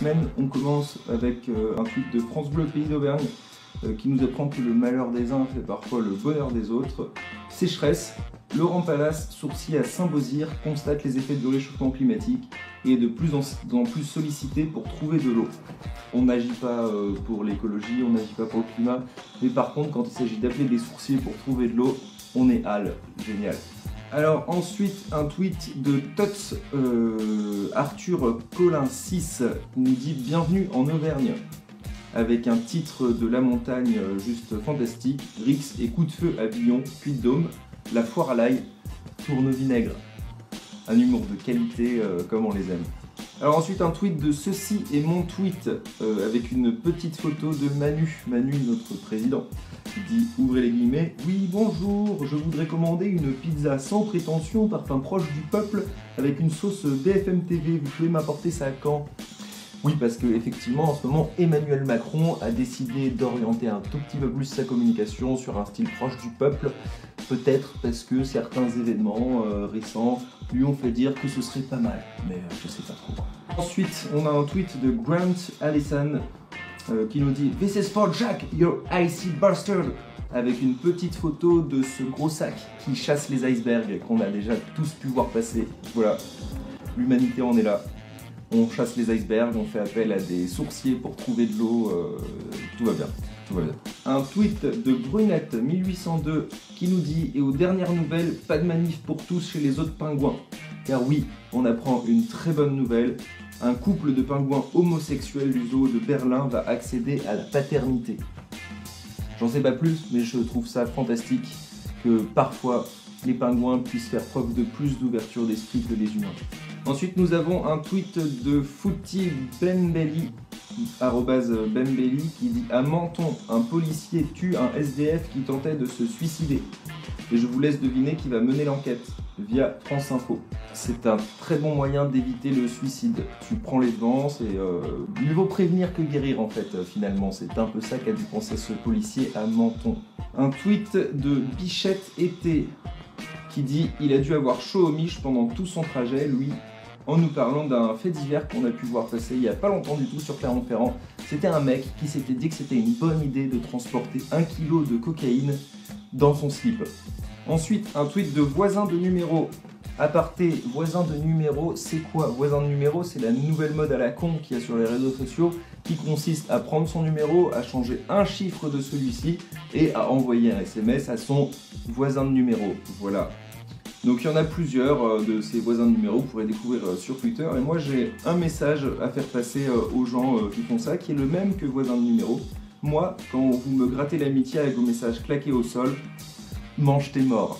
semaine. On commence avec un tweet de France Bleu Pays d'Auvergne qui nous apprend que le malheur des uns fait parfois le bonheur des autres. Sécheresse. Laurent Palace, sourcil à Saint-Beauzire, constate les effets du réchauffement climatique et est de plus en plus sollicité pour trouver de l'eau. On n'agit pas pour l'écologie, on n'agit pas pour le climat, mais par contre quand il s'agit d'appeler des sourciers pour trouver de l'eau, on est hal. Génial. Alors ensuite un tweet de Tots Arthur Colin 6 qui nous dit « Bienvenue en Auvergne » avec un titre de la montagne juste fantastique, Rix et coup de feu à Billon, Puy-de-Dôme, la foire à l'ail, tourne au vinaigre. Un humour de qualité comme on les aime. Alors ensuite un tweet de Ceci est mon tweet avec une petite photo de Manu, notre président, qui dit, ouvrez les guillemets, oui bonjour, je voudrais commander une pizza sans prétention, parfum proche du peuple, avec une sauce BFM TV, vous pouvez m'apporter ça quand? Oui, parce qu'effectivement, en ce moment, Emmanuel Macron a décidé d'orienter un tout petit peu plus sa communication sur un style proche du peuple, peut-être parce que certains événements récents lui ont fait dire que ce serait pas mal, mais je sais pas trop. Ensuite, on a un tweet de Grant Allison qui nous dit « This is for Jack, your icy bastard !» avec une petite photo de ce gros sac qui chasse les icebergs qu'on a déjà tous pu voir passer. Voilà, l'humanité en est là. On chasse les icebergs, on fait appel à des sourciers pour trouver de l'eau, tout va bien, tout va bien. Un tweet de Brunette 1802 qui nous dit « Et aux dernières nouvelles, pas de manif pour tous chez les autres pingouins. » Car oui, on apprend une très bonne nouvelle, un couple de pingouins homosexuels du zoo de Berlin va accéder à la paternité. J'en sais pas plus, mais je trouve ça fantastique que parfois les pingouins puissent faire preuve de plus d'ouverture d'esprit que les humains. Ensuite, nous avons un tweet de Fouti Bembelli, @Bembelli, qui dit « À Menton, un policier tue un SDF qui tentait de se suicider. Et je vous laisse deviner qui va mener l'enquête, via France Info. » C'est un très bon moyen d'éviter le suicide. Tu prends les devants, c'est mieux vaut prévenir que guérir en fait, finalement. C'est un peu ça qu'a dû penser ce policier à Menton. Un tweet de Bichette Été, qui dit « Il a dû avoir chaud aux miches pendant tout son trajet, lui », en nous parlant d'un fait divers qu'on a pu voir passer il n'y a pas longtemps du tout sur Clermont-Ferrand. C'était un mec qui s'était dit que c'était une bonne idée de transporter 1 kg de cocaïne dans son slip. Ensuite, un tweet de voisin de numéro. Aparté, voisin de numéro, c'est quoi? Voisin de numéro, c'est la nouvelle mode à la con qu'il y a sur les réseaux sociaux qui consiste à prendre son numéro, à changer un chiffre de celui-ci et à envoyer un SMS à son voisin de numéro. Voilà. Donc il y en a plusieurs de ces voisins de numéro, vous pourrez découvrir sur Twitter. Et moi j'ai un message à faire passer aux gens qui font ça, qui est le même que voisin de numéro. Moi, quand vous me grattez l'amitié avec vos messages claqués au sol, mange tes morts.